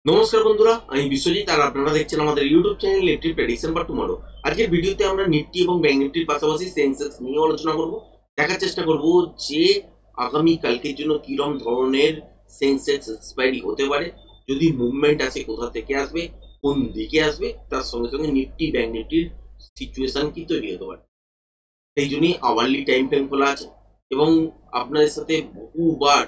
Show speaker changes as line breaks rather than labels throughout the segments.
নমস্কার বন্ধুরা, আমি বিশ্বজিৎ আর আপনারা দেখছেন আমাদের YouTube channel Nifty prediction for tomorrow. আজকের ভিডিওতে আমরা নিফটি এবং ব্যাংক নিফটির পাশাপাশি সেন্সেক্স নিয়ে আলোচনা করব। দেখার চেষ্টা করব যে আগামী কালকের জন্য কিরকম ধরনের সেন্সেক্স এক্সপায়ারি হতে পারে, যদি মুভমেন্ট আসে কোথা থেকে আসবে, কোন দিকে আসবে, তার সঙ্গে সঙ্গে নিফটি ব্যাংক নিফটির সিচুয়েশন কি তৈরি হতে পারে। সেই জন্যই আওয়ারলি টাইম ফ্রেম খোলা আছে এবং আপনাদের সাথে বহুবার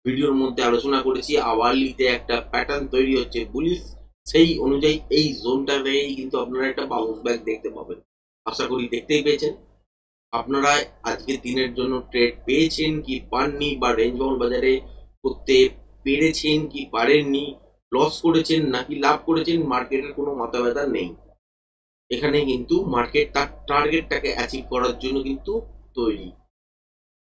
ভিডিওর মধ্যে আলোচনা করেছি আওয়ারলিতে একটা প্যাটার্ন তৈরি হচ্ছে বুলিশ, সেই অনুযায়ী এই জোনটা থেকেই কিন্তু আপনারা একটা বাউন্স ব্যাক দেখতে পাবেন। আশা করি দেখতেই পেয়েছেন। আপনারা আজকে দিনের জন্য ট্রেড পেয়েছেন কি পাননি, বা রেঞ্জ বাউন্ড বাজারে করতে পেরেছেন কি পারেননি, লস করেছেন নাকি লাভ করেছেন, মার্কেটের কোনো মাথা ব্যথা নেই। এখানে কিন্তু মার্কেট তার টার্গেটটাকে অ্যাচিভ করার জন্য কিন্তু তৈরি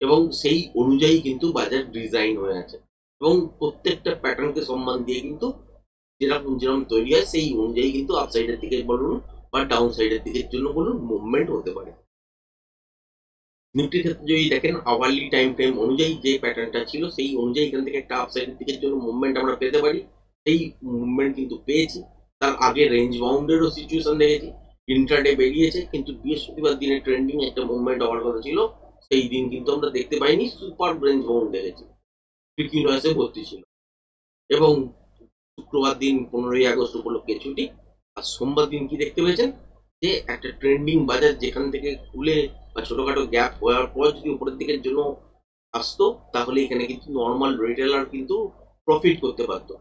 এবং সেই অনুযায়ী কিন্তু বাজার ডিজাইন হয়ে আছে এবং প্রত্যেকটা প্যাটার্নকে সম্মান দিয়ে কিন্তু যেরকম যেরকম তৈরি হয় সেই অনুযায়ী কিন্তু আপসাইডের দিকে বলুন বা ডাউন সাইডের দিকের জন্য বলুন মুভমেন্ট হতে পারে। নিফটির ক্ষেত্রে যদি দেখেন আওয়ারলি টাইম ফ্রেম অনুযায়ী যে প্যাটার্নটা ছিল সেই অনুযায়ী এখান থেকে একটা আপসাইডের দিকের জন্য মুভমেন্ট আমরা পেতে পারি। সেই মুভমেন্ট কিন্তু পেয়েছি। তার আগে রেঞ্জ বাউন্ডেরও সিচুয়েশন দেখেছি, ইন্ট্রাডে বেরিয়েছে কিন্তু বৃহস্পতিবার দিনে ট্রেন্ডিং একটা মুভমেন্ট হওয়ার কথা ছিল, সেই দিন কিন্তু আমরা দেখতে পাইনি। সুপার রেঞ্জ বাউন্ড দেখেছি, ট্রিকি নয়েসে ভর্তি ছিল এবং শুক্রবার দিন 15ই আগস্ট উপলক্ষে ছুটি। আর সোমবার দিন কি দেখতে পেয়েছেন যে একটা ট্রেন্ডিং বাজার যেখান থেকে খুলে বা ছোটখাটো গ্যাপ হওয়ার পর যদি উপরের দিকের জন্য আসতো, তাহলে এখানে কিন্তু নর্মাল রিটেলার কিন্তু প্রফিট করতে পারতো।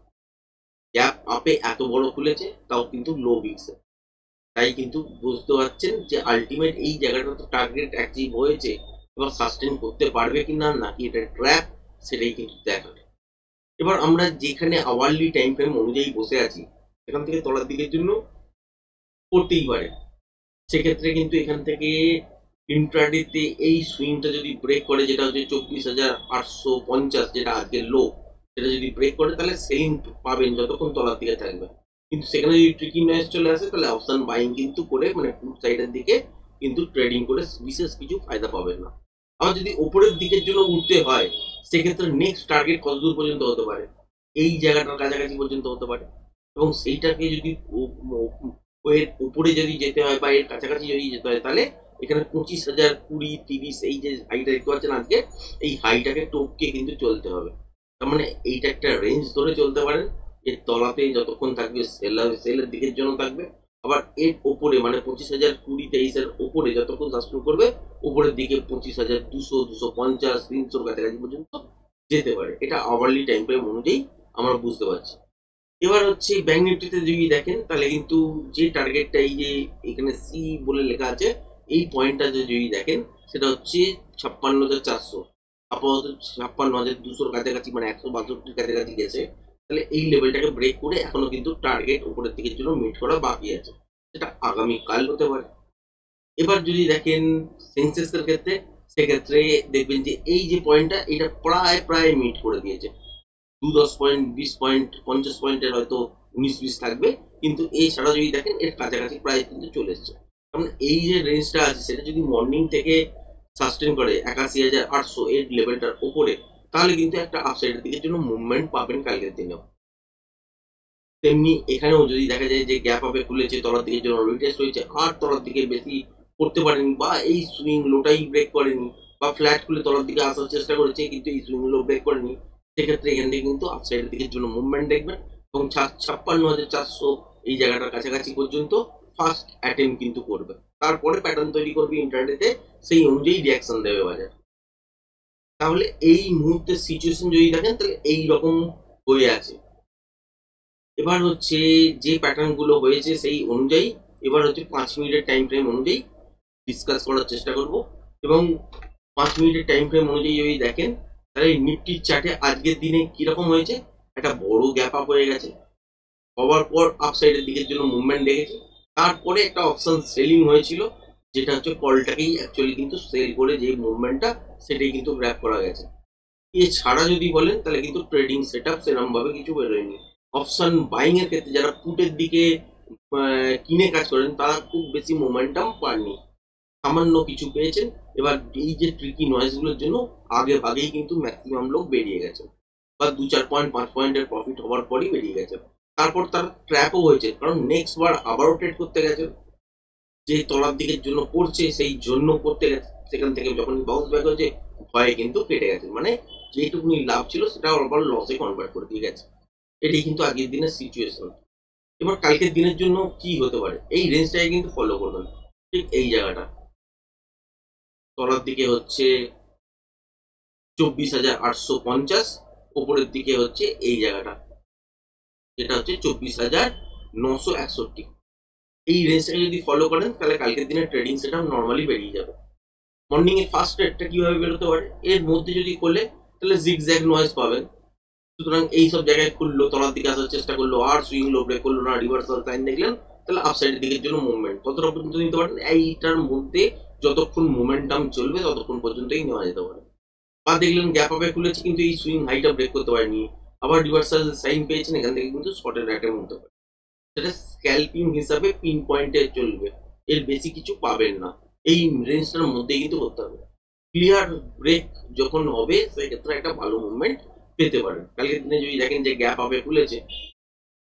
গ্যাপ আপে এত বড় খুলেছে, তাও কিন্তু লো বিক্সে। তাই কিন্তু বুঝতে পারছেন যে আলটিমেট এই জায়গাটা তো টার্গেট অ্যাচিভ হয়েছে, এবার সাস্টেন করতে পারবে কিনা নাকি এটা ট্র্যাপ, সেটাই কিন্তু দেখা। এবার আমরা যেখানে আওয়ারলি টাইম ফ্রেম অনুযায়ী বসে আছি, এখান থেকে তলার দিকের জন্য করতেই পারে। সেক্ষেত্রে কিন্তু এখান থেকে ইন্ট্রাডেতে এই সুইংটা যদি ব্রেক করে, যেটা হচ্ছে 24,850, যেটা আজকের লো, সেটা যদি ব্রেক করে তাহলে সেলিং পাবেন যতক্ষণ তলার দিকে থাকবে। কিন্তু সেখানে যদি ট্রিকি নয়েজ চলে আসে তাহলে অপশন বাইং কিন্তু করে, মানে পুট সাইডের দিকে কিন্তু ট্রেডিং করে বিশেষ কিছু ফায়দা পাবেন না। আবার যদি ওপরের দিকের জন্য উঠতে হয়, সেক্ষেত্রে নেক্সট টার্গেট কত দূর পর্যন্ত হতে পারে, এই জায়গাটার কাছাকাছি পর্যন্ত হতে পারে এবং সেইটাকে যদি এর উপরে যদি যেতে হয় বা এর কাছাকাছি যদি যেতে হয়, তাহলে এখানে 25,000, 20, 30 এই যে হাইটা দেখতে পাচ্ছেন আজকে, এই হাইটাকে টপকে কিন্তু চলতে হবে। তার মানে এইটা একটা রেঞ্জ ধরে চলতে পারেন। এর তলাতে যতক্ষণ থাকবে সেলের দিকের জন্য থাকবে, আবার এর ওপরে মানে 25,000, 20, 23-এর ওপরে যতক্ষণ সাস্টেন করবে, উপরের দিকে 25,200, 250, 300 কাছাকাছি পর্যন্ত যেতে পারে। এটা আওয়ারলি টাইম ফ্রেম অনুযায়ী আমরা বুঝতে পারছি। এবার হচ্ছে ব্যাংক নিফটিতে যদি দেখেন তাহলে কিন্তু যে টার্গেটটা এই যে এখানে সি বলে লেখা আছে, এই পয়েন্টটা যদি দেখেন সেটা হচ্ছে 56,400, আপাতত 56,200 কাছাকাছি, মানে 162 কাছাকাছি গেছে। তাহলে এই লেভেলটাকে ব্রেক করে এখনো কিন্তু টার্গেট উপরের দিকের জন্য মিট করা বাকি আছে, সেটা আগামী কাল হতে পারে। এবার যদি দেখেন সেন্সেক্স এর ক্ষেত্রে, সেক্ষেত্রে দেখবেন যে এই যে পয়েন্টটা এটা প্রায় প্রায় মিট করে দিয়েছে। 10 পয়েন্ট, 20 পয়েন্ট, 50 পয়েন্টের হয়তো 19-20 থাকবে, কিন্তু এছাড়া যদি দেখেন এর কাছাকাছি প্রায় কিন্তু চলে এসছে। কারণ এই যে রেঞ্জটা আছে সেটা যদি মর্নিং থেকে সাস্টেন করে 81,800 এর লেভেলটার উপরে, তাহলে কিন্তু একটা আপসাইডের দিকের জন্য মুভমেন্ট পাবেন কালকের দিনেও। তেমনি এখানেও যদি দেখা যায় যে গ্যাপ আপে খুলেছে, তলার দিকের জন্য রিটেস্ট হয়েছে আর তলার দিকে বেশি করতে পারেনি, বা এই সুইং লোটাই ব্রেক করেনি, বা ফ্ল্যাট খুলে তলার দিকে আসার চেষ্টা করেছে কিন্তু এই সুইং লো ব্রেক করেনি, সেক্ষেত্রে এখান থেকে কিন্তু আপসাইডের দিকের জন্য মুভমেন্ট দেখবেন এবং 56,400 এই জায়গাটার কাছাকাছি পর্যন্ত ফার্স্ট অ্যাটেম্প কিন্তু করবে। তারপরে প্যাটার্ন তৈরি করবে ইন্টারনেটে, সেই অনুযায়ী রিয়াকশন দেবে বাজার। তাহলে এই মুহূর্তের সিচুয়েশন যদি দেখেন তাহলে এই রকম হয়ে আছে। এবার হচ্ছে যে প্যাটার্ন গুলো হয়েছে সেই অনুযায়ী এবার হচ্ছে 5 মিনিটের টাইম ফ্রেম অনুযায়ী ডিসকাস করার চেষ্টা করব। এবং 5 মিনিটের টাইম ফ্রেম অনুযায়ী যদি দেখেন তাহলে নিফটির চার্টে আজকের দিনে কিরকম হয়েছে, একটা বড় গ্যাপ আপ হয়ে গেছে, হওয়ার পর আপসাইডের দিকের জন্য মুভমেন্ট দেখেছি। তারপরে একটা অপশন সেলিং হয়েছিল, যেটা হচ্ছে কলটাকেই অ্যাকচুয়ালি কিন্তু সেল করে যে মুভমেন্টটা সেটাই কিন্তু গ্র্যাব করা গেছে। এছাড়া যদি বলেন তাহলে কিন্তু ট্রেডিং সেট আপ সেরকম ভাবে কিছু বেরোয়নি। অপশন বাইং এর ক্ষেত্রে যারা পুটের দিকে কিনে কাজ করেন তারা খুব বেশি মোমেন্টাম পাননি, সামান্য কিছু পেয়েছেন। এবার এই যে ট্রিকি নয়েজ গুলোর জন্য আগে ভাগেই কিন্তু ম্যাক্সিমাম লোক বেরিয়ে গেছে। বা 2-4 পয়েন্ট 5 পয়েন্টের প্রফিট হওয়ার পরই বেরিয়ে গেছে। তারপর তার ট্র্যাপও হয়েছে, কারণ নেক্সট বার আবারও ট্রেড করতে গেছে, যে তলার দিকের জন্য করছে সেই জন্য করতে গেছে, সেখান থেকে যখন বাউন্স ব্যাক হয়েছে ভয়ে কিন্তু কেটে গেছে, মানে যেটুকুনি লাভ ছিল সেটা আবার লসে কনভার্ট করে দিয়ে গেছে। এটাই কিন্তু আগের দিনের সিচুয়েশন। এবার কালকের দিনের জন্য কি হতে পারে, এই রেঞ্জটাকে কিন্তু ফলো করবেন। ঠিক এই জায়গাটা তলার দিকে হচ্ছে 24,850, ওপরের দিকে হচ্ছে এই জায়গাটা যেটা হচ্ছে 24,961। এই রেঞ্জটাকে যদি ফলো করেন তাহলে কালকের দিনের ট্রেডিং সেটা নর্মালি বেরিয়ে যাবে। মর্নিং এর ফার্স্ট ট্রেডটা কিভাবে বেরোতে পারে, এর মধ্যে যদি করলে তাহলে জিগজ্যাগ নয়েজ পাবেন। সুতরাং এই সব জায়গায় খুললো, তলার দিকে আসার চেষ্টা করলো, আর সুইং লো ব্রেক করলো না, রিভার্সাল সাইন দেখলেন, তাহলে আপসাইডের দিকের জন্য মুভমেন্ট কতটা পর্যন্ত নিতে পারেন, এইটার মধ্যে যতক্ষণ মোমেন্টাম চলবে ততক্ষণ পর্যন্তই নেওয়া যেতে পারে। বা দেখলেন গ্যাপ আপে খুলেছে কিন্তু এই সুইং হাইটা ব্রেক করতে পারেনি, আবার রিভার্সাল সাইন পেয়েছেন, এখান থেকে কিন্তু শর্টের অ্যাটেম্প হতে পারে। সেটা স্ক্যালপিং হিসাবে পিন পয়েন্টে চলবে, এর বেশি কিছু পাবেন না, এই রেঞ্জটার মধ্যে কিন্তু করতে হবে। ক্লিয়ার ব্রেক যখন হবে সেক্ষেত্রে একটা ভালো মুভমেন্ট পেতে পারেন। কালকের দিনে যদি দেখেন যে গ্যাপ আপে খুলেছে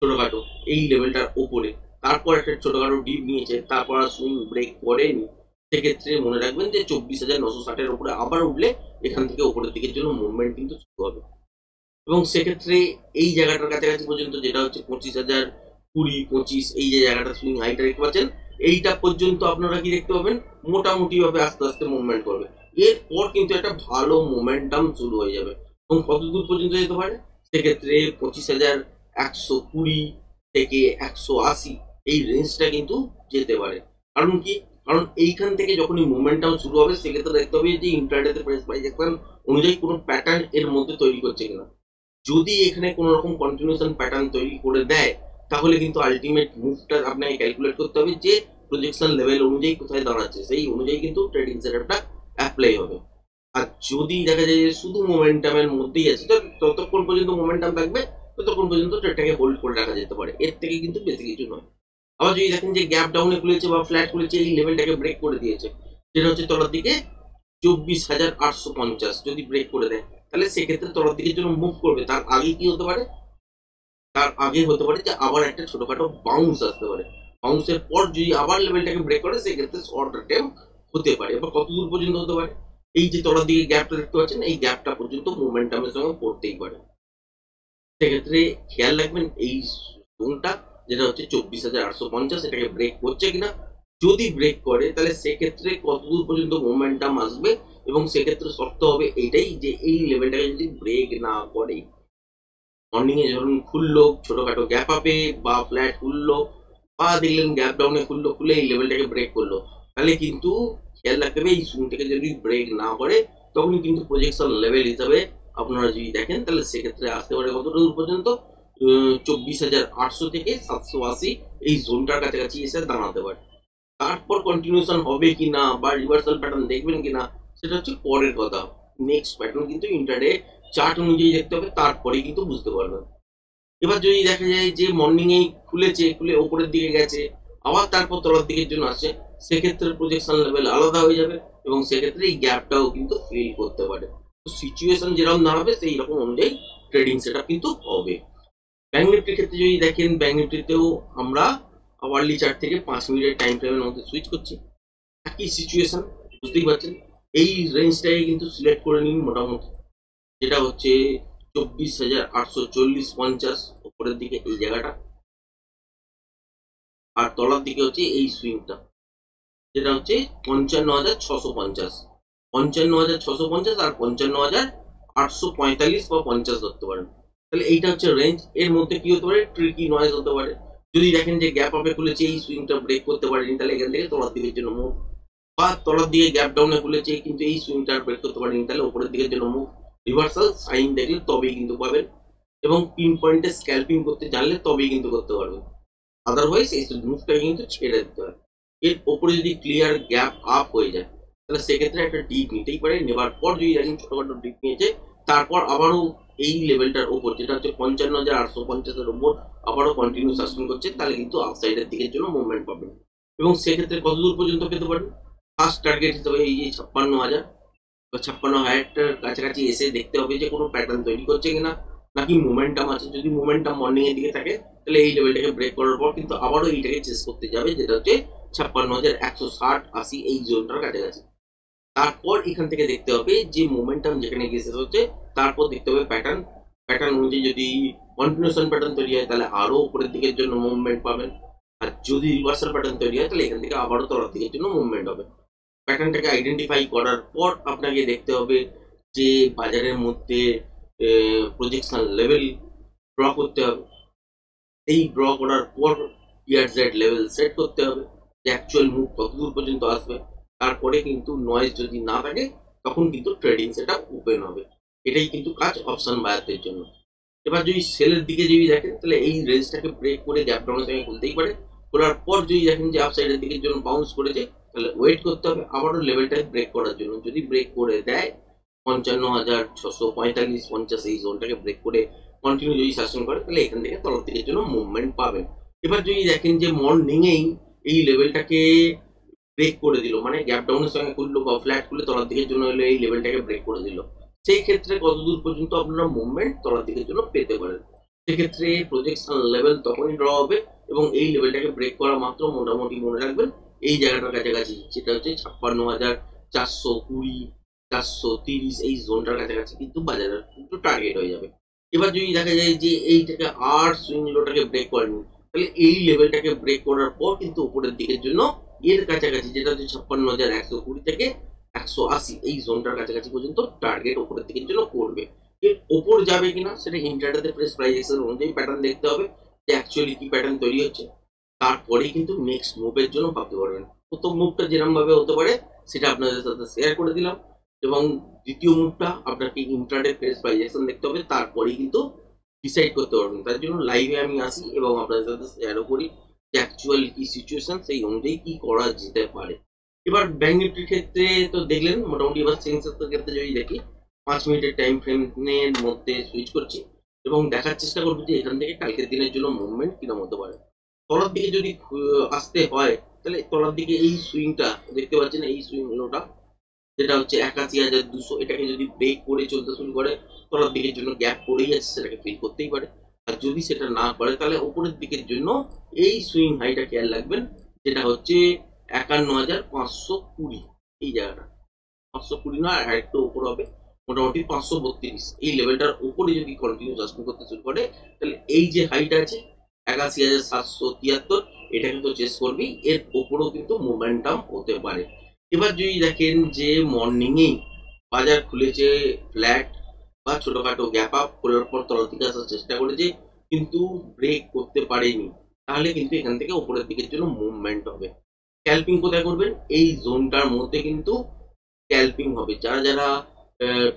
ছোটখাটো এই লেভেলটার ওপরে, তারপর একটা ছোটখাটো ডিপ নিয়েছে, তারপর আর সুইং ব্রেক করেনি, সেক্ষেত্রে মনে রাখবেন যে 24,960-এর উপরে আবার উঠলে এখান থেকে ওপরের দিকের জন্য মুভমেন্ট কিন্তু শুরু হবে। এবং সেক্ষেত্রে এই জায়গাটার কাছাকাছি পর্যন্ত যেটা হচ্ছে 25,020-25, এই যে জায়গাটা সুইং হাইটা দেখতে পাচ্ছেন, এইটা পর্যন্ত আপনারা কি দেখতে পাবেন মোটামুটি ভাবে আস্তে আস্তে মুভমেন্ট করবে। এরপর কিন্তু একটা ভালো মোমেন্টাম শুরু হয়ে যাবে। এবং কত দূর পর্যন্ত যেতে পারে, সেক্ষেত্রে 25,120 থেকে 180 এই রেঞ্জটা কিন্তু যেতে পারে। কারণ কি, কারণ এইখান থেকে যখনই মোমেন্টাম শুরু হবে সেক্ষেত্রে দেখতে হবে যে ইন্টারডেতে প্রাইস বাইজেকশন অনুযায়ী কোনো প্যাটার্ন এর মধ্যে তৈরি করছে কিনা। যদি এখানে কোনো রকম কন্টিনিউশন প্যাটার্ন তৈরি করে দেয় তাহলে কিন্তু আলটিমেট মুভটা আপনাকে ক্যালকুলেট করতে হবে যে প্রজেকশন লেভেল অনুযায়ী কোথায় দাঁড়াচ্ছে, সেই অনুযায়ী কিন্তু ট্রেডিং সেটআপটা অ্যাপ্লাই হবে। আর যদি দেখা যায় যে শুধু মোমেন্টামের মধ্যেই আছে, তো ততক্ষণ পর্যন্ত মোমেন্টাম থাকবে, ততক্ষণ পর্যন্ত ট্রেডটাকে হোল্ড করে রাখা যেতে পারে, এর থেকে কিন্তু বেশি কিছু নয়। আবার যদি দেখেন যে গ্যাপ ডাউনে খুলেছে বা ফ্ল্যাট খুলেছে, এই লেভেলটাকে ব্রেক করে দিয়েছে, যেটা হচ্ছে তলার দিকে 24,850, যদি ব্রেক করে দেয় তাহলে সেক্ষেত্রে তলার দিকের জন্য মুভ করবে। তার আগে কি হতে পারে, তার আগে হতে পারে যে আবার একটা ছোটখাটো বাউন্স আসতে পারে, বাউন্সের পর যদি আবার লেভেলটাকে ব্রেক করে সেক্ষেত্রে শর্ট টাইম হতে পারে। এবার কত দূর পর্যন্ত হতে পারে, এই যে তলার দিকে গ্যাপটা দেখতে পাচ্ছেন এই গ্যাপটা পর্যন্ত মোমেন্টামের সঙ্গে পড়তেই পারে। সেক্ষেত্রে খেয়াল রাখবেন এই জোনটা যেটা হচ্ছে 24,850, এটাকে ব্রেক করছে কিনা। যদি ব্রেক করে তাহলে সেক্ষেত্রে কতদূর পর্যন্ত মোমেন্টাম আসবে, এবং সেক্ষেত্রে শর্ত হবে এইটাই যে এই লেভেলটাকে যদি ব্রেক না করে, মর্নিং এ যখন খুললো ছোটখাটো গ্যাপ আপে বা ফ্ল্যাট খুললো বা দেখলেন গ্যাপ ডাউনে খুললো, খুলে এই লেভেলটাকে ব্রেক করলো, তাহলে কিন্তু খেয়াল রাখতে হবে এই সুইংটাকে যদি ব্রেক না করে তখনই কিন্তু প্রজেকশন লেভেল হিসাবে আপনারা যদি দেখেন তাহলে সেক্ষেত্রে আসতে পারে কতটা দূর পর্যন্ত, 24,800 থেকে 780 এই জোনটার কাছাকাছি এসে দাঁড়াতে পারে। তারপর কন্টিনিউশন হবে কিনা বা রিভার্সাল প্যাটার্ন দেখবেন কিনা সেটা হচ্ছে পরের কথা। নেক্সট প্যাটার্ন কিন্তু ইন্টারডে চার্ট অনুযায়ী দেখতে হবে, তারপরে কিন্তু বুঝতে পারবেন। এবার যদি দেখা যায় যে মর্নিং এই খুলেছে, খুলে ওপরের দিকে গেছে, আবার তারপর তলার দিকের জন্য আসে, সেক্ষেত্রে প্রজেকশন লেভেল আলাদা হয়ে যাবে, এবং সেক্ষেত্রে এই গ্যাপটাও কিন্তু ফিল করতে পারে। তো সিচুয়েশন যেরকম দাঁড়াবে সেই রকম অনুযায়ী ট্রেডিং সেটআপ কিন্তু হবে। ব্যাংক নিফটির ক্ষেত্রে যদি দেখেন, ব্যাংক নিফটিতেও আমরা আওয়ারলি চার্ট থেকে 5 মিনিটের টাইম ফ্রেমের মধ্যে সুইচ করছি, একই সিচুয়েশন বুঝতেই পারছেন। এই রেঞ্জটাকে কিন্তু সিলেক্ট করে নিন মোটামুটি, যেটা হচ্ছে 24,840-50 উপরের দিকে এই জায়গাটা, আর তলার দিকে হচ্ছে এই সুইংটা যেটা হচ্ছে 55,650, 55,650 আর 55,845 বা 50 ধরতে পারেন। তাহলে এইটা হচ্ছে রেঞ্জ, এর মধ্যে কি হতে পারে, ট্রিকি নয়েজ হতে পারে। যদি দেখেন যে গ্যাপ আপে খুলেছে এই সুইংটা ব্রেক করতে পারেনি, তাহলে এখান থেকে তলার দিকের জন্য মুভ, বা তলার দিকে গ্যাপ ডাউনে খুলেছে কিন্তু এই সুইংটা ব্রেক করতে পারেনি, তাহলে উপরের দিকের জন্য মুভ, রিভার্সাল সাইন দেখলে তবেই কিন্তু পাবেন, এবং পিন পয়েন্টে স্ক্যালপিং করতে জানলে তবেই কিন্তু করতে পারবেন। আদারওয়াইজ এই মুভটাকে কিন্তু ছেড়ে দিতে হয়। এর ওপরে যদি ক্লিয়ার গ্যাপ আপ হয়ে যায় তাহলে সেক্ষেত্রে একটা ডিপ নিতেই পারে। নেবার পর যদি দেখেন ছোটখাটো ডিপ নিয়েছে, তারপর আবারও এই লেভেলটার ওপর যেটা হচ্ছে 55,850-এর ওপর আবারও কন্টিনিউ সাস্টেন করছে, তাহলে কিন্তু আউটসাইডের দিকের জন্য মুভমেন্ট পাবেন। এবং সেক্ষেত্রে কতদূর পর্যন্ত পেতে পারেন, ফার্স্ট টার্গেট হিসেবে এই যে 56,000 বা 56,000-টার কাছাকাছি এসে দেখতে হবে যে কোনো প্যাটার্ন তৈরি করছে কিনা। নাকি মোমেন্টাম আছে। যদি মোমেন্টাম মর্নিং এর দিকে থাকে তাহলে এই লেভেলটাকে ব্রেক করার পর কিন্তু আবারও এইটাকে চেস করতে যাবে, যেটা হচ্ছে 56,160-80 এই জোনটার কাছাকাছি। তারপর এখান থেকে দেখতে হবে যে মোমেন্টাম যেখানে গিয়ে শেষ হচ্ছে, তারপর দেখতে হবে প্যাটার্ন। প্যাটার্ন অনুযায়ী যদি কন্টিনিউশন প্যাটার্ন তৈরি হয় তাহলে আরো উপরের দিকের জন্য মুভমেন্ট পাবেন, আর যদি রিভার্সাল প্যাটার্ন তৈরি হয় তাহলে এখান থেকে আবারও তলার দিকের জন্য মুভমেন্ট হবে। প্যাটার্নটাকে আইডেন্টিফাই করার পর আপনাকে দেখতে হবে যে বাজারের মধ্যে প্রজেকশন লেভেল ড্র করতে হবে। এই ড্র করার পর ইয়ার জেড লেভেল সেট করতে হবে যে অ্যাকচুয়াল মুভ কতদূর পর্যন্ত আসবে। তারপরে কিন্তু নয়েজ যদি না থাকে তখন কিন্তু ট্রেডিং সেটা ওপেন হবে। এটাই কিন্তু কাজ অপশন বায়ারদের জন্য। এবার যদি সেলের দিকে যদি দেখেন তাহলে এই রেঞ্জটাকে ব্রেক করে গ্যাপ ডাউনের সঙ্গে খুলতেই পারে। খোলার পর যদি দেখেন যে আপসাইডের দিকের জন্য বাউন্স করেছে তাহলে ওয়েট করতে হবে আবারও লেভেলটাকে ব্রেক করার জন্য। যদি ব্রেক করে দেয় 55,645-50 এই জোনটাকে ব্রেক করে কন্টিনিউ যদি শাসন করে তাহলে এখান থেকে তলার দিকের জন্য মুভমেন্ট পাবেন। এবার যদি দেখেন যে মর্নিংয়েই এই লেভেলটাকে ব্রেক করে দিল, মানে গ্যাপ ডাউনের সঙ্গে খুললো বা ফ্ল্যাট খুলে তলার দিকের জন্য হলে এই লেভেলটাকে ব্রেক করে দিল, সেই ক্ষেত্রে কতদূর পর্যন্ত আপনারা মুভমেন্ট তলার দিকের জন্য পেতে পারেন। সেক্ষেত্রে প্রজেকশন লেভেল তখনই ড্র হবে এবং এই লেভেলটাকে ব্রেক করা মাত্র মোটামুটি মনে রাখবেন এই জায়গাটার কাছাকাছি, যেটা হচ্ছে 56,420-430 এই জোনটার কাছাকাছি কিন্তু বাজারের কিন্তু টার্গেট হয়ে যাবে। এবার যদি দেখা যায় যে এইটাকে আর সুইং লোটাকে ব্রেক করেনি তাহলে এই লেভেলটাকে ব্রেক করার পর কিন্তু উপরের দিকের জন্য এর কাছাকাছি, যেটা হচ্ছে 56,120 থেকে 180 এই জোনটার কাছাকাছি পর্যন্ত টার্গেট উপরের দিকের জন্য করবে। এর ওপর যাবে কিনা সেটা ইন্টারডেতে প্রেস প্রাইস অ্যাকশন অনুযায়ী প্যাটার্ন দেখতে হবে যে অ্যাকচুয়ালি কি প্যাটার্ন তৈরি হচ্ছে। তারপরেই কিন্তু নেক্সট মুভের জন্য ভাবতে পারবেন। প্রথম মুভটা যেরকম ভাবে হতে পারে সেটা আপনাদের সাথে শেয়ার করে দিলাম, এবং দ্বিতীয় মুভটা আপনাকে ইন্টারডে প্রেস প্রাইস অ্যাকশন দেখতে হবে, তারপরেই কিন্তু ডিসাইড করতে পারবেন। তার জন্য লাইভে আমি আসি এবং আপনাদের সাথে শেয়ারও করি যে অ্যাকচুয়াল কি সিচুয়েশন, সেই অনুযায়ী কি করা যেতে পারে। এবার ব্যাংক নিফটির ক্ষেত্রে তো দেখলেন মোটামুটি। এবার সেন্সেক্সের ক্ষেত্রে যদি দেখি 5 মিনিটের টাইম ফ্রেমের মধ্যে সুইচ করছি এবং দেখার চেষ্টা করবো যে এখান থেকে কালকের দিনের জন্য মুভমেন্ট কিরকম হতে পারে। তলার দিকে যদি আসতে হয় তাহলে তলার দিকে এই সুইংটা দেখতে পাচ্ছেন, এই সুইং লোটা যেটা হচ্ছে 81,200, এটাকে যদি ব্রেক করে চলতে শুরু করে তলার দিকের জন্য গ্যাপ পড়েই আছে, সেটাকে ফিল করতেই পারে। আর যদি সেটা না করে তাহলে উপরের দিকের জন্য এই সুইং হাইটা খেয়াল রাখবেন, যেটা হচ্ছে 51,520 এই জায়গাটা। 520 না, আর একটু উপর হবে, মোটামুটি 532 এই লেভেলটার উপরে যদি কন্টিনিউ জাস্টিং করতে শুরু করে তাহলে এই যে হাইট আছে 81,773, এটা কিন্তু চেস করবি, এর উপরেও কিন্তু মোমেন্টাম হতে পারে। এবার যদি দেখেন যে মর্নিং এ বাজার খুলেছে ফ্ল্যাট বা ছোটখাটো গ্যাপ আপ করার পর তলার দিকে আসার চেষ্টা করেছে কিন্তু ব্রেক করতে পারেনি, তাহলে কিন্তু এখান থেকে উপরের দিকের জন্য মুভমেন্ট হবে। স্ক্যাল্পিং কোথায় করবেন? এই জোনটার মধ্যে কিন্তু স্ক্যাল্পিং হবে। যারা যারা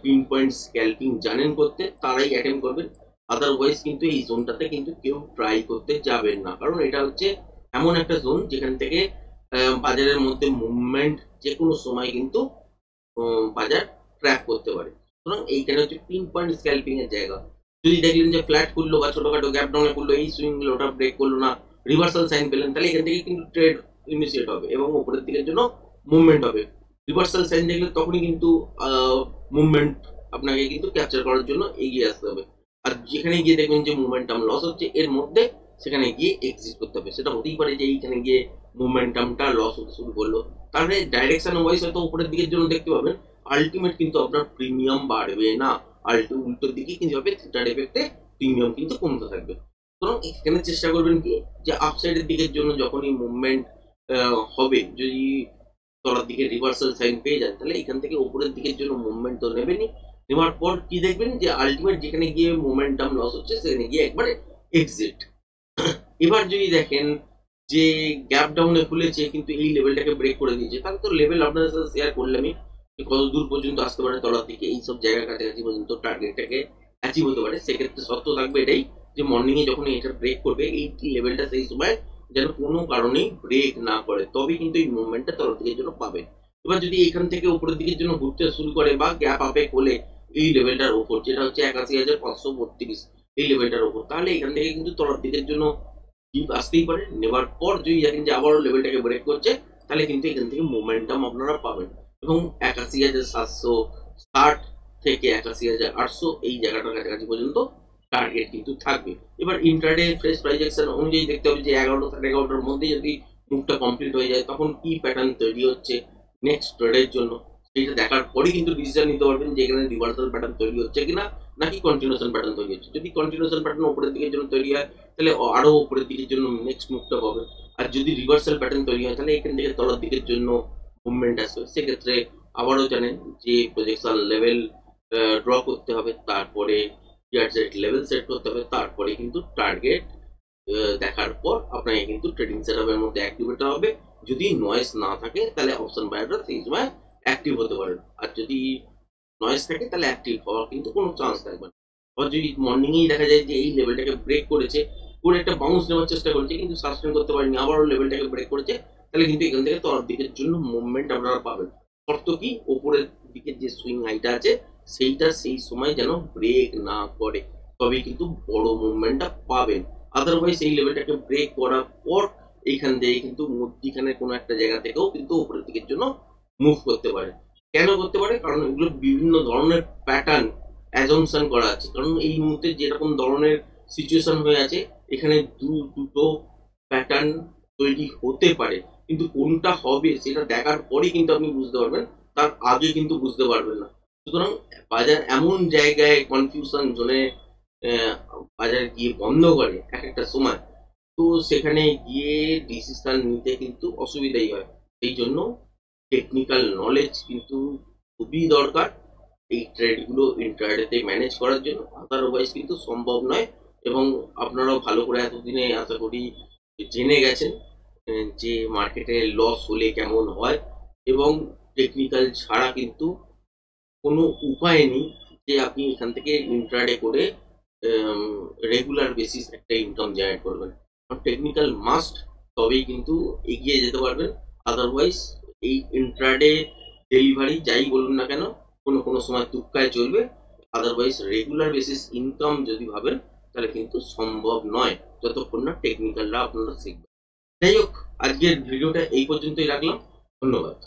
পিন পয়েন্ট স্ক্যাল্পিং জানেন করতে তারাই অ্যাটেম্প করবেন, আদারওয়াইজ কিন্তু এই জোনটাতে কিন্তু কেউ ট্রাই করতে যাবেন না, কারণ এটা হচ্ছে এমন একটা জোন যেখান থেকে বাজারের মধ্যে মুভমেন্ট যে কোনো সময় কিন্তু বাজার ট্র্যাক করতে পারে। সুতরাং এইখানে হচ্ছে পিন পয়েন্ট স্ক্যাল্পিং এর জায়গা। যদি দেখলেন যে ফ্ল্যাট খুললো বা ছোটখাটো গ্যাপ ডাউনে খুললো, এই সুইং লোটা ব্রেক করলো না, রিভার্সাল সাইন পেলেন, তাহলে এখান থেকে কিন্তু ট্রেড ইনিশিয়েট হবে এবং উপরের দিকের জন্য মুভমেন্ট হবে। রিভার্সাল সাইন দেখলে তখনই কিন্তু মুভমেন্ট আপনাকে কিন্তু ক্যাপচার করার জন্য এগিয়ে আসতে হবে। আর যেখানে গিয়ে দেখবেন যে মুভমেন্টাম লস হচ্ছে এর মধ্যে, সেখানে গিয়ে এক্সিট করতে হবে। সেটা হতেই পারে যে এইখানে গিয়ে মুভমেন্টামটা লস হতে শুরু করলো, তাহলে ডাইরেকশন ওয়াইজ হয়তো উপরের দিকের জন্য দেখতে পাবেন, আলটিমেট কিন্তু আপনার প্রিমিয়াম বাড়বে না, উল্টোর দিকে কিন্তু হবে, থিটার এফেক্টে প্রিমিয়াম কিন্তু কমতে থাকবে। সুতরাং এখানে চেষ্টা করবেন কি যে আপসাইডের দিকের জন্য যখনই মুভমেন্ট হবে, যদি তলার দিকে রিভার্সাল সাইন পেয়ে যান তাহলে এখান থেকে উপরের দিকের জন্য মুভমেন্ট তো নেবেনই। নেওয়ার পর কি দেখবেন যে আলটিমেট যেখানে গিয়ে মোমেন্টাম লস হচ্ছে সেখানে গিয়ে একবারে এক্সিট। এবার যদি দেখেন যে গ্যাপ ডাউনে খুলেছে কিন্তু এই লেভেলটাকে ব্রেক করে দিয়েছে, তাহলে তো লেভেল আপনাদের সাথে শেয়ার করলামই কত দূর পর্যন্ত আসতে পারে তলার দিকে, এইসব জায়গার কাছাকাছি পর্যন্ত টার্গেটটাকে অ্যাচিভ হতে পারে। সেক্ষেত্রে শর্ত থাকবে এটাই যে মর্নিং এ যখন এটা ব্রেক করবে এই লেভেলটা সেই সময় যেন কোনো কারণেই ব্রেক না করে, তবে কিন্তু এই মুভমেন্টটা তলার দিকের জন্য পাবে। এবার যদি এখান থেকে উপরের দিকের জন্য ঘুরতে শুরু করে বা গ্যাপ আপে খোলে এই লেভেলটার উপর, যেটা হচ্ছে 81,532 এই লেভেলটার উপর, তাহলে এখান থেকে কিন্তু তলার দিকের জন্য ডিপ আসতেই পারে। নেবার পর যদি দেখেন যে আবারও লেভেলটাকে ব্রেক করছে তাহলে কিন্তু এখান থেকে মোমেন্টাম আপনারা পাবেন এবং 81,760 থেকে 81,800 এই জায়গাটার কাছাকাছি পর্যন্ত টার্গেট কিন্তু থাকবে। এবার ইন্ট্রাডে ফ্রেশ প্রাইজেকশন অনুযায়ী দেখতে হবে যে 11টা 11:30টার মধ্যে যদি মুভটা কমপ্লিট হয়ে যায় তখন কি প্যাটার্ন তৈরি হচ্ছে নেক্সট ট্রেডের জন্য, সেটা দেখার পরেই কিন্তু ডিসিশন নিতে পারবেন যে এখানে রিভার্সাল প্যাটার্ন তৈরি হচ্ছে কিনা নাকি কন্টিনিউশন প্যাটার্ন তৈরি হচ্ছে। যদি কন্টিনিউশন প্যাটার্ন উপরের দিকের জন্য তৈরি হয় তাহলে আরো উপরের দিকের জন্য নেক্সট মুভটা পাবে। আর যদি রিভার্সাল প্যাটার্ন তৈরি হয় তাহলে এখান থেকে তলার দিকের জন্য মুভমেন্ট আসবে। সেক্ষেত্রে আবারও জানেন যে প্রজেকশন লেভেল ড্র করতে হবে, তারপরে টিয়ার সেট লেভেল সেট করতে হবে, তারপরে কিন্তু টার্গেট দেখার পর আপনাকে কিন্তু ট্রেডিং সেটআপের মধ্যে অ্যাক্টিভেট হবে। যদি নয়েজ না থাকে তাহলে অপশন বায়াররা সেই সময় অ্যাক্টিভ হতে পারেন, আর যদি নয়েজ থাকে তাহলে অ্যাক্টিভ হওয়ার কিন্তু কোনো চান্স থাকবে না। আবার যদি মর্নিংয়েই দেখা যায় যে এই লেভেলটাকে ব্রেক করেছে, করে একটা বাউন্স নেওয়ার চেষ্টা করেছে কিন্তু সাস্টেন করতে পারেনি, আবারও লেভেলটাকে ব্রেক করেছে, তাহলে কিন্তু এখান থেকে তলার দিকের জন্য মুভমেন্ট আপনারা পাবেন। শর্ত কি, ওপরের দিকের যে সুইং হাইটা আছে সেইটা সেই সময় যেন ব্রেক না করে, তবেই কিন্তু বড় মুভমেন্টটা পাবেন। আদারওয়াইজ এই লেভেলটাকে ব্রেক করার পর এইখান থেকে কিন্তু মধ্যিখানে কোনো একটা জায়গা থেকেও কিন্তু উপরের দিকের জন্য মুভ করতে পারে। কেন করতে পারে? কারণ এগুলো বিভিন্ন ধরনের প্যাটার্ন অ্যাজম্পশন করা আছে। কারণ এই মুহূর্তে যেরকম ধরনের সিচুয়েশন হয়ে আছে এখানে দুটো প্যাটার্ন তৈরি হতে পারে, কিন্তু কোনটা হবে সেটা দেখার পরেই কিন্তু আপনি বুঝতে পারবেন, তার আগে কিন্তু বুঝতে পারবেন না। সুতরাং বাজার এমন জায়গায় কনফিউশন জোনে বাজার গিয়ে বন্ধ করে এক একটা সময়, তো সেখানে গিয়ে ডিসিশন নিতে কিন্তু অসুবিধাই হয়। সেই জন্য টেকনিক্যাল নলেজ কিন্তু খুবই দরকার এই ট্রেডগুলো ইন্ট্রাডেতে ম্যানেজ করার জন্য, আদারওয়াইজ কিন্তু সম্ভব নয়। এবং আপনারাও ভালো করে এতদিনে আশা করি জেনে গেছেন যে মার্কেটে লস হলে কেমন হয়, এবং টেকনিক্যাল ছাড়া কিন্তু কোনো উপায় নেই যে আপনি এখান থেকে ইন্ট্রাডে করে রেগুলার বেসিস একটা ইনকাম জেনারেট করবেন। টেকনিক্যাল মাস্ট, তবেই কিন্তু এগিয়ে যেতে পারবেন। আদারওয়াইজ এই ইন্ট্রাডে ডেলিভারি যাই বলুন না কেন কোনো কোনো সময় তুক্কায় চলবে, আদারওয়াইজ রেগুলার বেসিস ইনকাম যদি ভাবেন তাহলে কিন্তু সম্ভব নয় যতক্ষণ না টেকনিক্যালরা আপনারা শিখবেন। যাই হোক, আজকের ভিডিওটা এই পর্যন্তই রাখলাম। ধন্যবাদ।